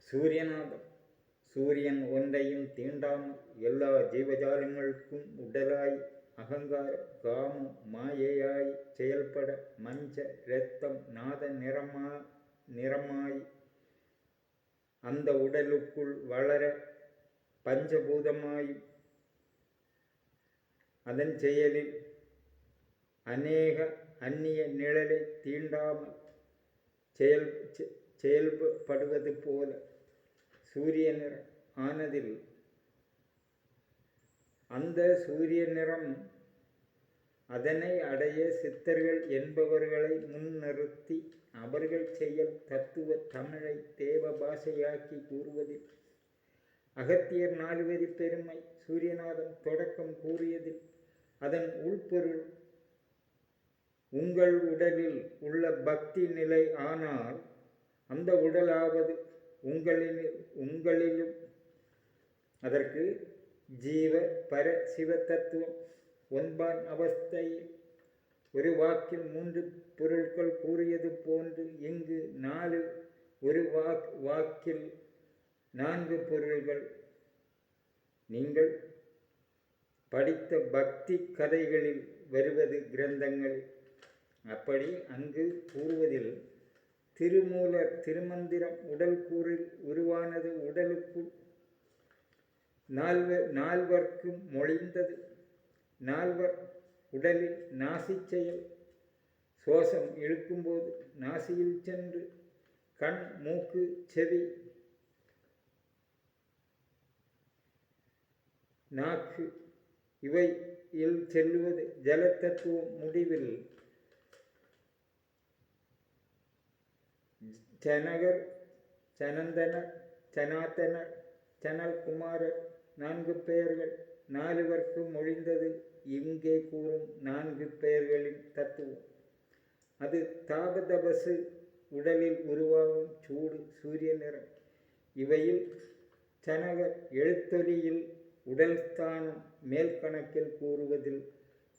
சூரியநாதம். சூரியன் ஒன்றையும் தீண்டாமல் எல்லா ஜீவஜாலங்களுக்கும் உடலாய் அகங்கார காமம் மாயையாய் செயல்பட மஞ்ச இரத்தம் நாத நிறமாய் அந்த உடலுக்குள் வளர பஞ்சபூதமாயும் அதன் செயலில் அநேக அந்நிய நிழலை தீண்டாமல் செயல்படுவது போல சூரிய நிறம் ஆனதில் அந்த சூரிய நிறம் அதனை அடைய சித்தர்கள் என்பவர்களை முன்னிறுத்தி அவர்கள் செயல் தத்துவ தமிழை தேவ பாஷையாக்கி கூறுவதில் அகத்தியர் 4 வரி பெருமை சூரியநாதம் தொடக்கம் கூறியதில் அதன் உள்பொருள் உங்கள் உடலில் உள்ள பக்தி நிலை. ஆனால் அந்த உடலாவது உங்களிலும் அதற்கு ஜீவ பர சிவ தத்துவம் ஒன்பான் அவஸ்தையில் ஒரு வாக்கில் 3 பொருட்கள் கூறியது போன்று இங்கு 4 ஒரு வாக்கில் 4 பொருள்கள். நீங்கள் படித்த பக்தி கதைகளில் வருவது கிரந்தங்களில் அப்படி அங்கு கூறுவதில் திருமூலர் திருமந்திரம் உடல் கூறில் உருவானது உடலுக்குள் நால்வர்க்கும் மொழிந்தது. நால்வர் உடலில் நாசி செயல் சுவாசம் இழுக்கும்போது நாசியில் சென்று கண் மூக்கு செவி நாக்கு இவையில் செல்லுவது ஜலத்தத்துவம். முடிவில் ஜனகர் சனந்தனர் சனாதனர் சனல்குமாரர் 4 பெயர்கள் 4வர்க்கு மொழிந்தது. இங்கே கூறும் 4 பெயர்களின் தத்துவம் அது தாபதபசு உடலில் உருவாகும் சூடு சூரிய நிறம். இவையில் சனகர் எழுத்தொலியில் உடல் ஸ்தானம் மேல் கணக்கில் கூறுவதில்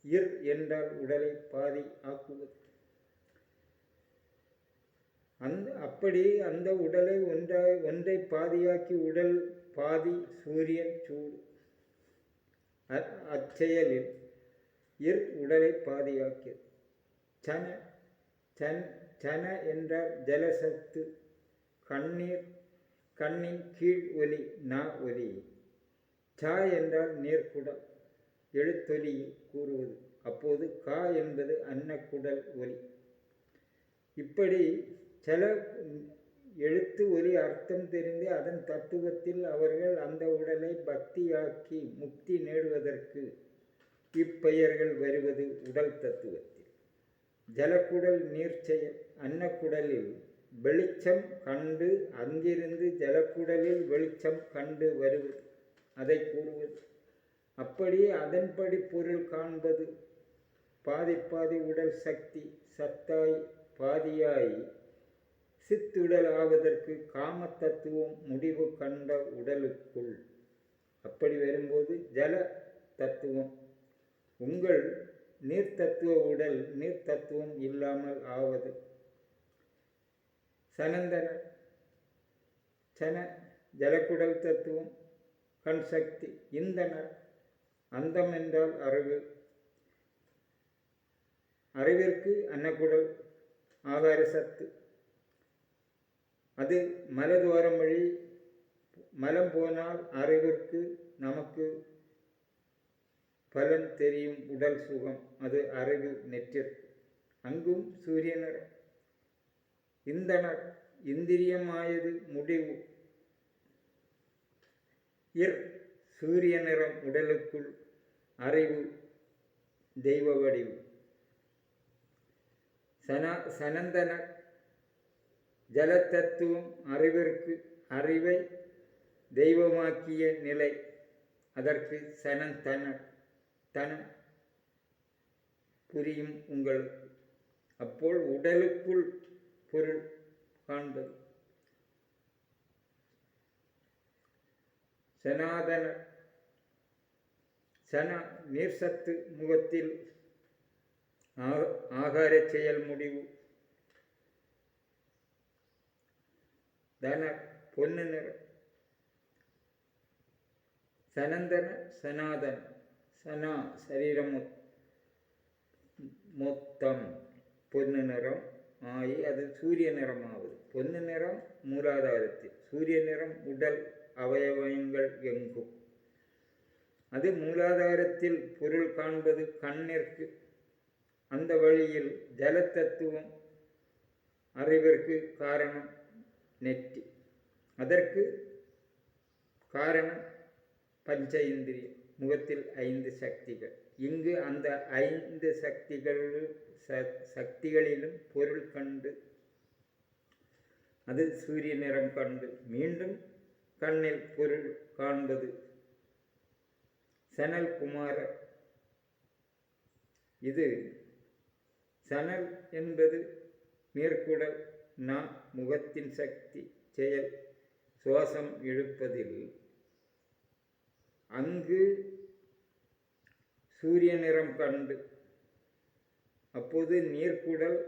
இர் என்றால் உடலை பாதி ஆக்குவது. அப்படி அந்த உடலை ஒன்றை பாதியாக்கி உடல் பாதி சூரியன் சூடு. அச்செயலில் இர் உடலை பாதியாக்கியது. சன என்றால் ஜலசத்து கண்ணின் கீழ் ஒலி நா ஒலி. சா என்றால் நீர்க்குடல் எழுத்தொலியில் கூறுவது. அப்போது கா என்பது அன்னக்குடல் ஒலி. இப்படி சில எழுத்து ஒலி அர்த்தம் தெரிந்து அதன் தத்துவத்தில் அவர்கள் அந்த உடலை பக்தியாக்கி முக்தி நேடுவதற்கு இப்பெயர்கள் வருவது உடல் தத்துவத்தில். ஜலக்குடல் நீர்ச்செயல் அன்னக்குடலில் வெளிச்சம் கண்டு அங்கிருந்து ஜலக்குடலில் வெளிச்சம் கண்டு வருவது அதை கூறுவது. அப்படி அதன்படி பொருள் காண்பது பாதி உடல் சக்தி சத்தாய் பாதியாய் சித்துடல் ஆவதற்கு காம தத்துவம் முடிவு கண்ட உடலுக்குள். அப்படி வரும்போது ஜல தத்துவம் உங்கள் நீர்த்தத்துவ உடல் நீர் தத்துவம் இல்லாமல் ஆவது. சனந்தனர் சன ஜலக்குடல் தத்துவம் கண் சக்தி. இந்தனர் அந்தம் என்றால் அறிவு. அறிவிற்கு அன்னக்குடல் ஆகார சத்து. அது மலதுவாரம் வழி மலம் போனால் அறிவிற்கு நமக்கு பலன் தெரியும் உடல் சுகம். அது அறிவு நெற்றிற்கு. அங்கும் சூரியனர். இந்தனர் இந்திரியமாயது முடிவு. இர் சூரிய நிறம் உடலுக்குள் அறிவு தெய்வ வடிவு. சனந்தனர் ஜலத்தத்துவம் அறிவிற்கு அறிவை தெய்வமாக்கிய நிலை. அதற்கு சனந்தனர் தனம் புரியும் உங்களுக்கு. அப்போல் உடலுக்குள் பொருள் காண்பது. சனாதனர் சன நீர்சத்து முகத்தில் ஆகார செயல் முடிவு. தன பொன்னு நிறம். சனந்தன சனாதன சனா சரீரம் மொத்தம் பொன்னு நிறம் ஆகி அது சூரிய நிறமாவது. பொன்னு நிறம் மூலாதாரத்தில், சூரிய நிறம் உடல் அவயவங்கள் எங்கும். அது மூலாதாரத்தில் பொருள் காண்பது கண்ணிற்கு. அந்த வழியில் ஜலத்தத்துவம் அறிவிற்கு காரணம் நெற்றி. அதற்கு காரணம் பஞ்ச இந்திரியம், முகத்தில் 5 சக்திகள். இங்கு அந்த 5 சக்திகளிலும் பொருள் கண்டு அது சூரிய நிறம் கண்டு மீண்டும் கண்ணில் பொருள் காண்பது சனல் குமாரர். இது சனல் என்பது நீர்க்குடல், முகத்தின் சக்தி செயல் சுவாசம் இழுப்பதில். அங்கு சூரிய நிறம் கண்டு அப்போது நீர்க்குடல்,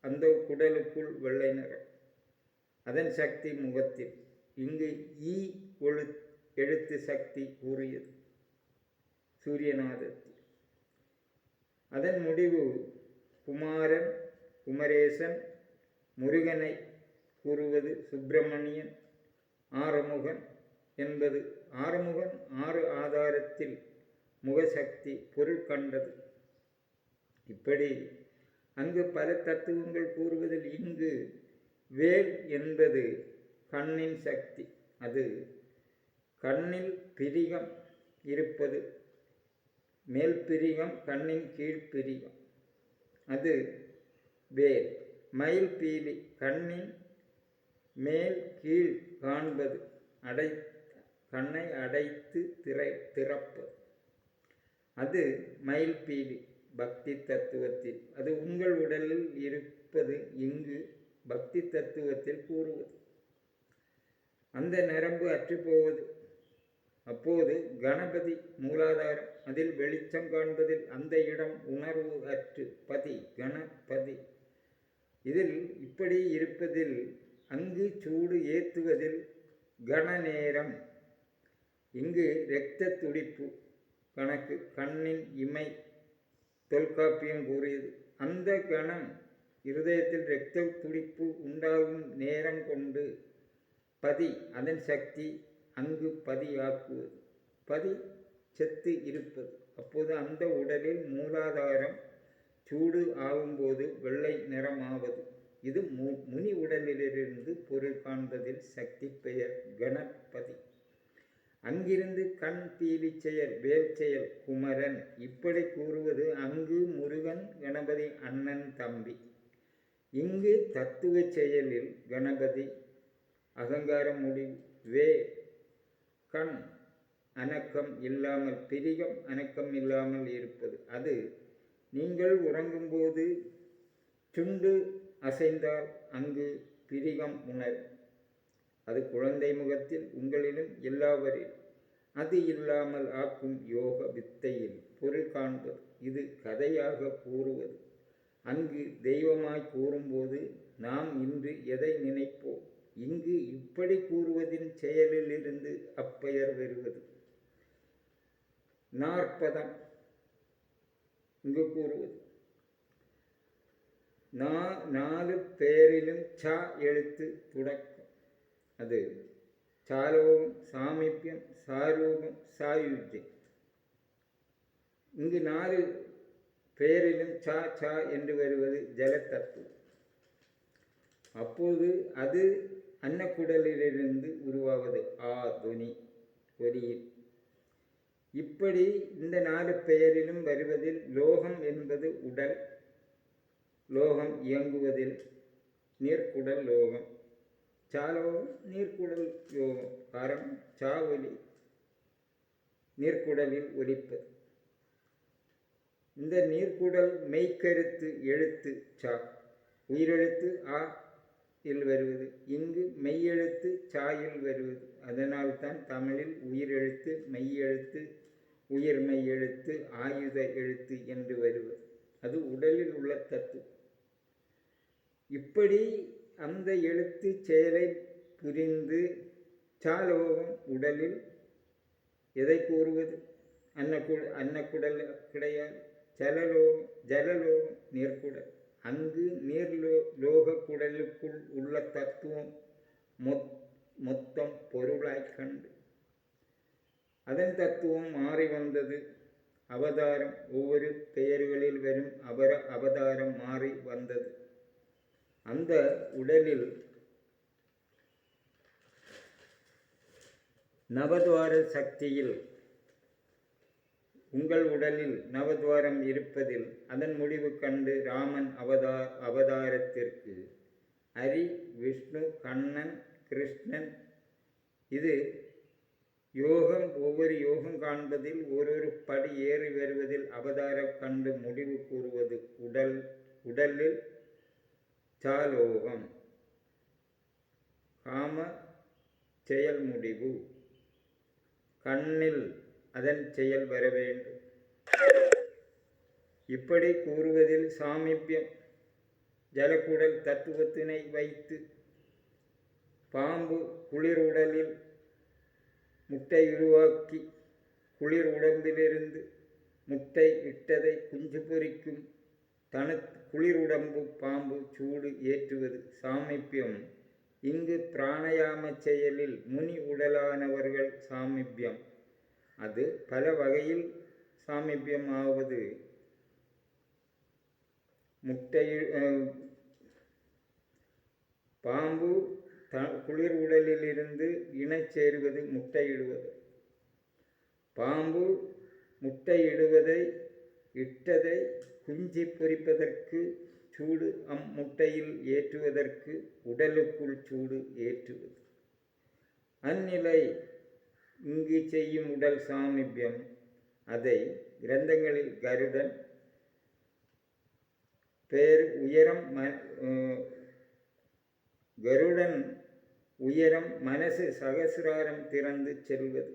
அந்த குடலுக்குள் வெள்ளை நிறம், அதன் சக்தி முகத்தில். இங்கு ஈ எழுத்து சக்தி கூறியது சூரியநாதத்தில். அதன் முடிவு குமாரன், குமரேசன், முருகனை கூறுவது சுப்பிரமணியன், ஆறுமுகன் என்பது. ஆறுமுகன் 6 ஆதாரத்தில் முகசக்தி பொருள் கண்டது. இப்படி அங்கு பல தத்துவங்கள் கூறுவதில் இங்கு வேல் என்பது கண்ணின் சக்தி. அது கண்ணில் பிரிகம் இருப்பது, மேல் பிரிகம் கண்ணின் கீழ் பிரிகம், அது வேல். மயில் பீலி கண்ணின் மேல் கீழ் காண்பது, கண்ணை அடைத்து திறப்பது, அது மயில் பீலி பக்தி தத்துவத்தில். அது உங்கள் உடலில் இருப்பது இங்கு பக்தி தத்துவத்தில் கூறுவது. அந்த நரம்பு அற்றுப்போவது. அப்போது கணபதி மூலாதாரம், அதில் வெளிச்சம் காண்பதில் அந்த இடம் உணர்வு அற்று பதி கணபதி. இதில் இப்படி இருப்பதில் அங்கு சூடு ஏற்றுவதில் கண நேரம். இங்கு இரத்த துடிப்பு கணக்கு கண்ணின் இமை தொல்காப்பியம் கூறியது. அந்த கணம் இருதயத்தில் இரத்த துடிப்பு உண்டாகும் நேரம் கொண்டு பதி, அதன் சக்தி அங்கு பதியாக்குவது. பதி செத்து இருப்பது. அப்போது அந்த உடலில் மூலாதாரம் சூடு ஆகும்போது வெள்ளை நிறமாவது. இது முனி உடலிலிருந்து பொருள் காண்பதில் சக்தி பெயர் கணபதி. அங்கிருந்து கண் பீலி செயல் வேல் செயல் குமரன். இப்படி கூறுவது அங்கு முருகன் கணபதி அண்ணன் தம்பி. இங்கு தத்துவ செயலில் கணபதி அகங்கார முடிவு. கண் அணக்கம் இல்லாமல், பிரிகம் அணக்கம் இல்லாமல் இருப்பது. அது நீங்கள் உறங்கும்போது சுண்டு அசைந்தால் அங்கு பிரிகம் உணரும். அது குழந்தை முகத்தில் உங்களிலும் எல்லாவரிலும். அது இல்லாமல் ஆக்கும் யோக வித்தையில் பொருள் காண்பது. இது கதையாக கூறுவது. அங்கு தெய்வமாய் கூறும்போது நாம் இன்று எதை நினைப்போம்? இங்கு இப்படி கூறுவதின் செயலிலிருந்து அப்பெயர் வருவது. நாற்பதம் இங்கு கூறுவது. 4 பெயரிலும் ச எழுத்து தொடக்கம். அது சாலோகம், சாமீபியம், சாரூபம், சாயுஜ்யம். இங்கு 4 பெயரிலும் ச என்று வருவது ஜலத்தத்துவம். அப்போது அது அன்னக்குடலிலிருந்து உருவாவது துவனி ஒலியில். இப்படி இந்த 4 பெயரிலும் வருவதில் லோகம் என்பது உடல். லோகம் இயங்குவதில் நீர்க்குடல் லோகம். சாலோகம் நீர்க்குடல் யோகம். காரணம் சா ஒலி நீர்க்குடலில் ஒலிப்பது. இந்த நீர்க்குடல் மெய்க்கருத்து எழுத்து சா, உயிரெழுத்து ஆ இல் வருவது. இங்கு மெய்யெழுத்து சாயில் வருவது. அதனால்தான் தமிழில் உயிரெழுத்து மெய்யெழுத்து உயிர் மெய்யெழுத்து ஆயுத எழுத்து என்று வருவது. அது உடலில் உள்ள தத்துவம். இப்படி அந்த எழுத்து செயலை புரிந்து சாலோகம் உடலில் எதை கூறுவது? அன்னக்குடல் கிடையாது. ஜலலோகம் நீர்க்குடல். அங்கு நீர்லோக குடலுக்குள் உள்ள தத்துவம் மொத்தம் பொருளாய் கண்டு அதன் தத்துவம் மாறி வந்தது. அவதாரம் ஒவ்வொரு பெயர்களில் வரும் அவதாரம் மாறி வந்தது. அந்த உடலில் நவத்வார சக்தியில் உங்கள் உடலில் நவத்வாரம் இருப்பதில் அதன் முடிவு கண்டு ராமன் அவதாரத்திற்கு ஹரி, விஷ்ணு, கண்ணன், கிருஷ்ணன், இது யோகம். ஒவ்வொரு யோகம் காண்பதில் ஒரு படி ஏறி வருவதில் அவதாரம் கண்டு முடிவு கூறுவது உடலில் சாலோகம். காம செயல் முடிவு. கண்ணில் அதன் செயல் வர வேண்டும். இப்படி கூறுவதில் சாமீபியம். ஜலக்குடல் தத்துவத்தினை வைத்து பாம்பு குளிர் உடலில் முட்டை உருவாக்கி குளிர் உடம்பிலிருந்து முட்டை இட்டதை குஞ்சு பொறிக்கும். குளிர் உடம்பு பாம்பு சூடு ஏற்றுவது சாமீபியம். இங்கு பிராணயாம செயலில் முனி உடலானவர்கள் சாமீபியம். அது பல வகையில் சாமீபியம் ஆவது. பாம்பு குளிர் உடலிலிருந்து இணை சேருவது முட்டையிடுவது. பாம்பு முட்டையிடுவதை இட்டதை குஞ்சு பொறிப்பதற்கு சூடு முட்டையில் ஏற்றுவதற்கு உடலுக்குள் சூடு ஏற்றுவது. அந்நிலை இங்கு செய்யும் உடல் சாமீபியம். அதை கிரந்தங்களில் கருடன் கருடன் உயரம் மனசு சகசிராரம் திறந்து செல்வது.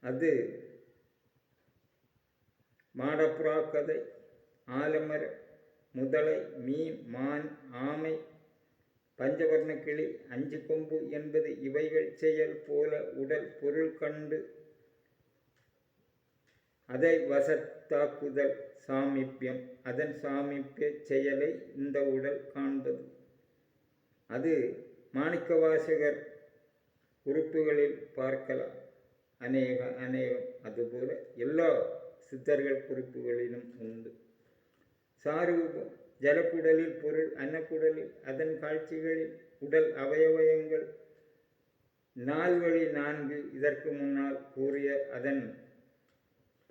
அது மாடப்புறா கதை. ஆலமர, முதலை, மீன், மான், ஆமை, பஞ்சவர்ண கிளி, 5 கொம்பு என்பது இவைகள் செயல் போல உடல் பொருள் கண்டு அதை வசத்தாக்குதல் சாமீபியம். அதன் சாமீபிய செயலை இந்த உடல் காண்பது. அது மாணிக்கவாசகர் குறிப்புகளில் பார்க்கலாம். அநேகம் அதுபோல எல்லா சித்தர்கள் குறிப்புகளிலும் உண்டு. சாரூபம். ஜலக்குடலில் பொருள், அன்னக்குடலில் அதன் காட்சிகளில் உடல் அவயவயங்கள். நால்வழி 4 இதற்கு முன்னால் கூறிய அதன்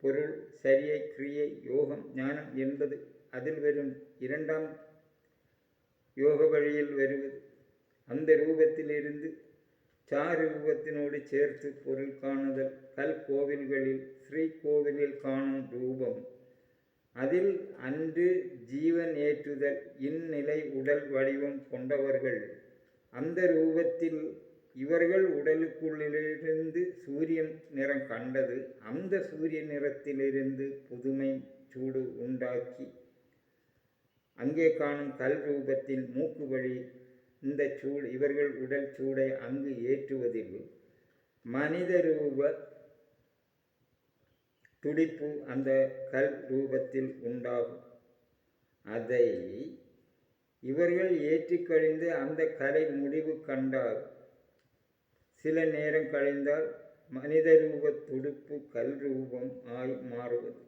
பொருள் சரியை, கிரியை, யோகம், ஞானம் என்பது அதில் வரும் 2ஆம் யோக வழியில் வருவது. அந்த ரூபத்திலிருந்து சாரூபத்தினோடு சேர்த்து பொருள் காணுதல். கோவில்களில் ஸ்ரீ கோவிலில் காணும் ரூபம். அதில் அன்று ஜீவன் ஏற்றுதல். இந்நிலை உடல் வடிவம் கொண்டவர்கள் அந்த ரூபத்தில் இவர்கள் உடலுக்குள்ளிலிருந்து சூரியன் நிறம் கண்டது. அந்த சூரிய நிறத்திலிருந்து புதுமை சூடு உண்டாக்கி அங்கே காணும் ரூபத்தில் மூக்கு வழி இந்த சூடு இவர்கள் உடல் சூடை அங்கு ஏற்றுவதில் மனித ரூப துடிப்பு அந்த ரூபத்தில் உண்டாகும். அதை இவர்கள் ஏற்றிக்கழிந்து அந்த கலை முடிவு கண்டால் சில நேரம் கழிந்தால் மனித ரூப துடிப்பு ரூபம் ஆய் மாறுவது.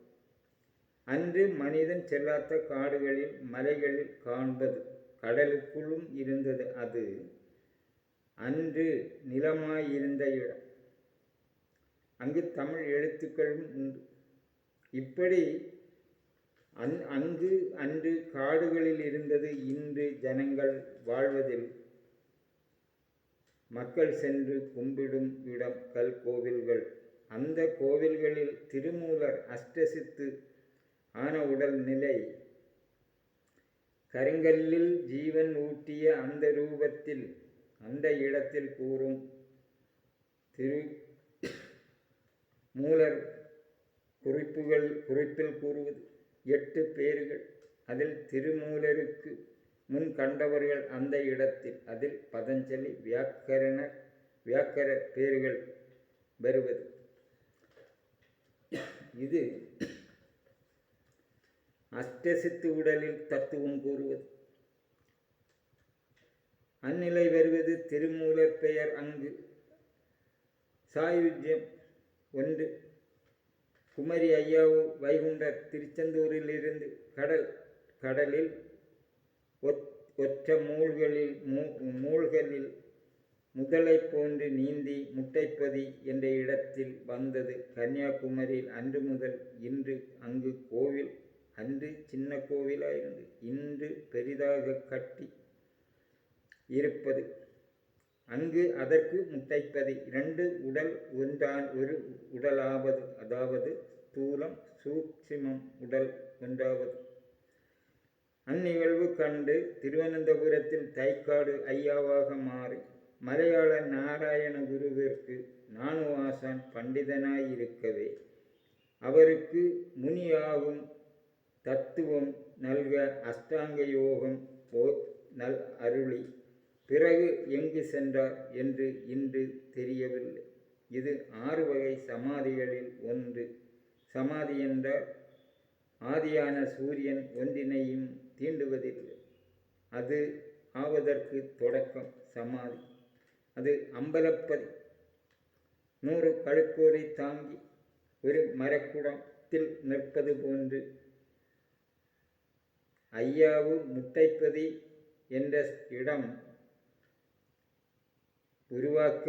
அன்று மனிதன் செல்லாத காடுகளில் மலைகளில் காண்பது. கடலுக்குள்ளும் இருந்தது. அது அன்று நிலமாயிருந்த இடம். அங்கு தமிழ் எழுத்துக்களும் உண்டு. இப்படி அன்று காடுகளில் இருந்தது. இன்று ஜனங்கள் வாழ்வதில் மக்கள் சென்று கும்பிடும் இடம் கோவில்கள். அந்த கோவில்களில் திருமூலர் அஷ்டசித்து ஆன உடல் நிலை கருங்கல்லில் ஜீவன் ஊட்டிய அந்த ரூபத்தில் அந்த இடத்தில் கூறும் திருமூலர் குறிப்பில் கூறுவது 8 பேர்கள். அதில் திருமூலருக்கு முன் கண்டவர்கள் அந்த இடத்தில். அதில் பதஞ்சலி வியாக்கர பேர்கள் வருவது. இது அஷ்டசித்து உடலில் தத்துவம் கூறுவது. அந்நிலை வருவது திருமூலர் பெயர். அங்கு சாயுஜ்யம் ஒன்று. குமரி ஐயாவு வைகுண்டர் திருச்செந்தூரிலிருந்து கடலில் ஒற்ற மூழ்களில் முதலை போன்று நீந்தி முட்டைப்பதி என்ற இடத்தில் வந்தது. கன்னியாகுமரியில் அன்று முதல் இன்று அங்கு கோவில், அன்று சின்ன கோவிலாயிருந்து இன்று பெரிதாக கட்டி இருப்பது. அங்கு அதற்கு முட்டைப்பதி. 2 உடல் ஒன்றான் ஒரு உடலாவது, அதாவது ஸ்தூலம் சூக்ஷ்மம் உடல் ஒன்றாவது. அந்நிகழ்வு கண்டு திருவனந்தபுரத்தில் தைக்காடு ஐயாவாக மாறி மலையாள நாராயண குருவிற்கு நானுவாசான் பண்டிதனாயிருக்கவே அவருக்கு முனியாகும் தத்துவம் நல்க அஷ்டாங்க யோகம் நல் அருளி பிறகு எங்கு சென்றார் என்று இன்று தெரியவில்லை. இது 6 வகை சமாதிகளில் ஒன்று. சமாதி என்றால் ஆதியான சூரியன் ஒன்றினையும் தீண்டுவதில்லை. அது ஆவதற்கு தொடக்கம் சமாதி. அது அம்பலப்பதி. 100 கழுக்கோலை தாங்கி ஒரு மரக்குடத்தில் நிற்பது போன்று ஐயாவு முட்டைப்பதி என்ற இடம் உருவாக்க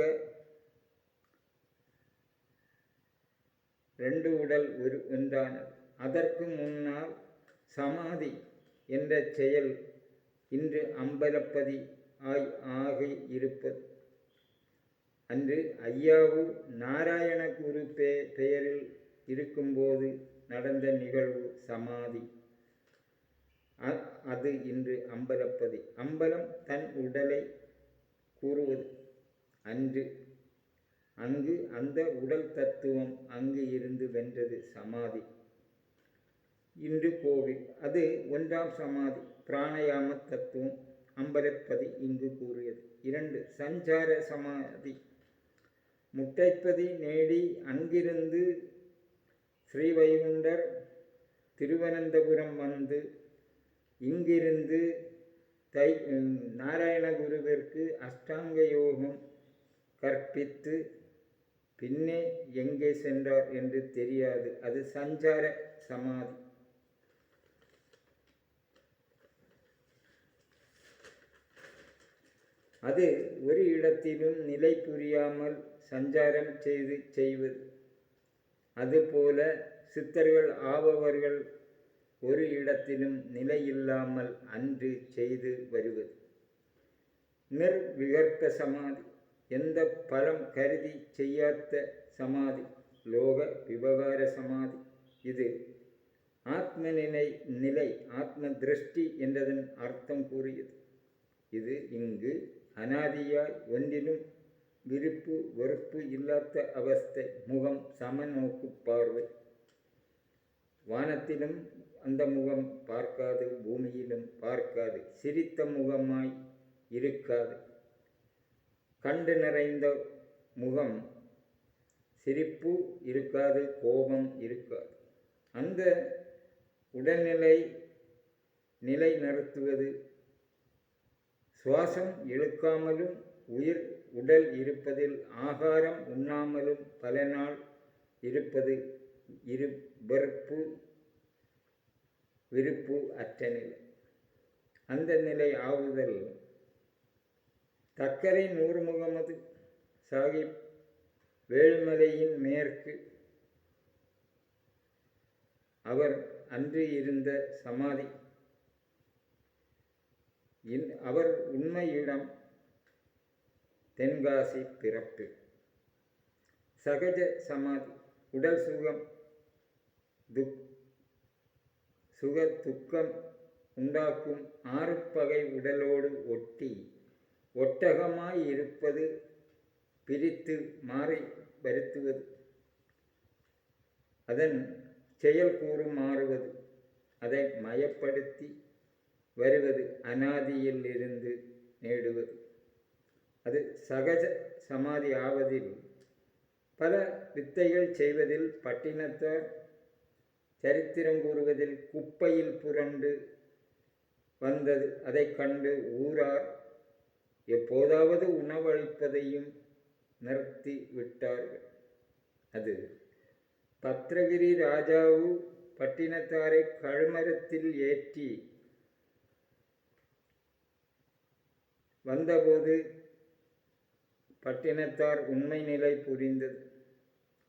2 உடல் ஒன்றானது. அதற்கு முன்னால் சமாதி என்ற செயல் இன்று அம்பலப்பதி ஆகி இருப்பது. அன்று ஐயாவு நாராயண குரு பெயரில் இருக்கும்போது நடந்த நிகழ்வு சமாதி. அது இன்று அம்பலப்பதி. அம்பலம் தன் உடலை கூறுவது. அங்கு அந்த உடல் தத்துவம் அங்கு இருந்து வென்றது சமாதி. இன்று கோவில். அது 1ஆம் சமாதி. பிராணயாம தத்துவம் அம்பலப்பதி இங்கு கூறியது. 2 சஞ்சார சமாதி. முட்டைப்பதி நேடி அங்கிருந்து ஸ்ரீவைகுண்டர் திருவனந்தபுரம் வந்து இங்கிருந்து நாராயணகுருவிற்கு அஷ்டாங்க யோகம் கற்பித்து பின்னே எங்கே சென்றார் என்று தெரியாது. அது சஞ்சார சமாதி. அது ஒரு இடத்திலும் நிலை புரியாமல் சஞ்சாரம் செய்வது. அதுபோல சித்தர்கள் ஆபவர்கள் ஒரு இடத்திலும் நிலையில்லாமல் அன்று செய்து வருவது. நிர்விகற்ப சமாதி. எந்த பலம் கருதி செய்யாத சமாதி. லோக விவகார சமாதி. இது ஆத்ம நிலை ஆத்ம திருஷ்டி என்றதன் அர்த்தம் கூறியது. இது இங்கு அனாதியாய் ஒன்றிலும் விருப்பு வெறுப்பு இல்லாத அவஸ்தை. முகம் சமநோக்கு பார்வை. வானத்திலும் அந்த முகம் பார்க்காது, பூமியிலும் பார்க்காது. சிரித்த முகமாய் இருக்காது. கண்டு நிறைந்த முகம். சிரிப்பு இருக்காது, கோபம் இருக்காது. அந்த உடல்நிலை நிலை நிறுத்துவது. சுவாசம் இழுக்காமலும் உடல் இருப்பதில் ஆகாரம் உண்ணாமலும் பல நாள் இருப்பது. விருப்பு அற்ற நிலை. அந்த நிலை ஆவுதல். தக்கரை நூர் முகமது சாஹிப் வேள்மலையின் மேற்கு அவர் அன்று இருந்த சமாதி. அவர் உண்மையிடம் தென்காசி பிறப்பு. சகஜ சமாதி. உடல் சுக துக்கம் உண்டாக்கும் 6 பகை உடலோடு ஒட்டகமாய் இருப்பது. பிரித்து மாறி வருத்துவது. அதன் செயல் கூறு மாறுவது. அதை மயப்படுத்தி வருவது அனாதியில் இருந்து நேடுவது. அது சகஜ சமாதி ஆவதில் பல வித்தைகள் செய்வதில் பட்டினத்தார் சரித்திரம் கூறுவதில் குப்பையில் புரண்டு வந்தது. அதை கண்டு ஊரார் எப்போதாவது உணவளிப்பதையும் நிறுத்தி விட்டார்கள். அது பத்ரகிரி ராஜாவு பட்டினத்தாரை கழுமரத்தில் ஏற்றி வந்தபோது பட்டினத்தார் உண்மை நிலை புரிந்தது.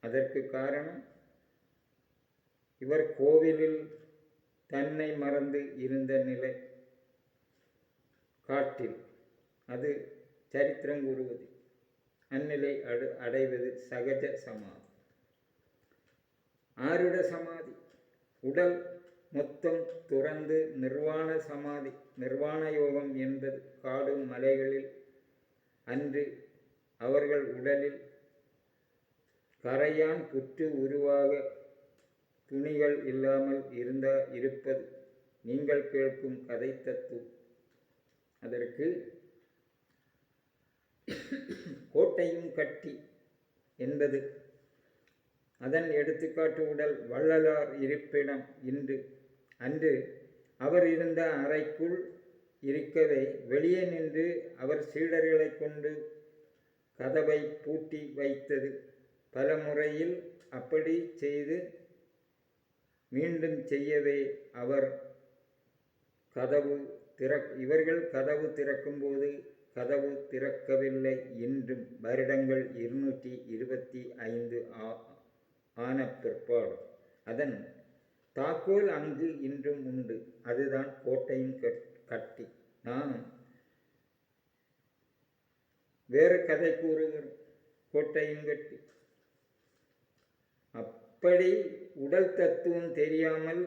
அதற்கு காரணம் இவர் கோவிலில் தன்னை மறந்து இருந்த நிலை. காட்டில் அது சரித்திரம் கூறுவது. அந்நிலை அடைவது சகஜ சமாதி. ஆருட சமாதி உடல் மொத்தம் துறந்து நிர்வாண சமாதி. நிர்வாண யோகம் என்பது காடு மலைகளில் அன்று அவர்கள் உடலில் கரையான் புற்று உருவாக துணிகள் இல்லாமல் இருப்பது நீங்கள் கேட்கும் கதை தத்துவம். அதற்கு கோட்டையும் கட்டி என்பது அதன் எடுத்துக்காட்டு உடல். வள்ளலார் இருப்பிடம் அன்று அவர் இருந்த அறைக்குள் இருக்கவே வெளியே நின்று அவர் சீடர்களை கொண்டு கதவை பூட்டி வைத்தது. பல முறையில் அப்படி செய்து மீண்டும் செய்யவே இவர்கள் கதவு திறக்கும்போது கதவு திறக்கவில்லை. இன்றும் வருடங்கள் 225 ஆன பிற்பாடு அதன் தாக்கோல் அங்கு இன்றும் உண்டு. அதுதான் கோட்டையும் கட்டி. நாம் வேறு கதை கூறுகிறோம். கோட்டையும் கட்டி அப்படி உடல் தத்துவம் தெரியாமல்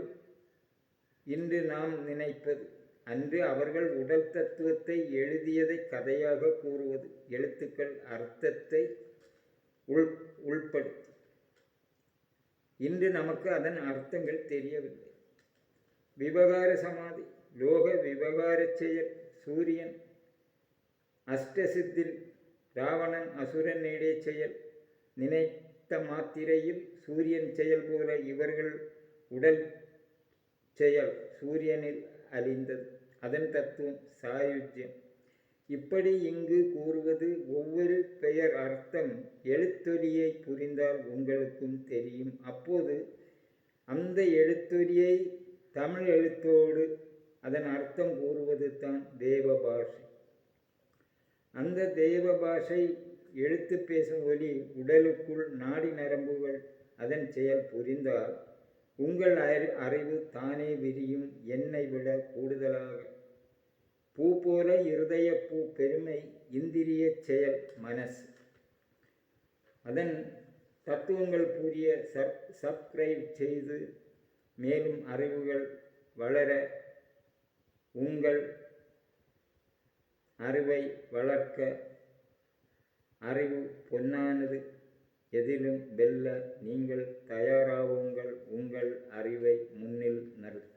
இன்று நாம் நினைப்பது. அன்று அவர்கள் உடல் தத்துவத்தை எழுதியதை கதையாக கூறுவது. எழுத்துக்கள் அர்த்தத்தை உள்படுத்தி. இன்று நமக்கு அதன் அர்த்தங்கள் தெரியவில்லை. விவகார சமாதி லோக விவகார செயல். சூரியன் அஷ்டசித்தில் ராவணன் அசுரன் நேடே செயல். நினைத்த மாத்திரையில் சூரியன் செயல் போல இவர்கள் உடல் செயல் சூரியனில் அழிந்தது. அதன் தத்துவம் சாயுஜ்யம். இப்படி இங்கு கூறுவது ஒவ்வொரு பெயர் அர்த்தம் எழுத்தொலியை புரிந்தால் உங்களுக்கும் தெரியும். அப்போது அந்த எழுத்தொலியை தமிழ் எழுத்தோடு அதன் அர்த்தம் கூறுவது தான் தேவ பாஷை. அந்த தேவ பாஷை எழுத்து பேசும் ஒலி உடலுக்குள் நாடி நரம்புகள் அதன் செயல் புரிந்தால் உங்கள் அறிவு தானே விரியும். என்னை விட கூடுதலாக பூ போல இருதய பூ பெருமை இந்திரிய செயல் மனசு. அதன் தத்துவங்கள் புரிய சப்ஸ்கிரைப் செய்து மேலும் அறிவுகள் வளர உங்கள் அறிவை வளர்க்க. அறிவு பொன்னானது. எதிலும் வெல்ல நீங்கள் தயாராகுங்கள். உங்கள் அறிவை முன்னில் நிறுத்த.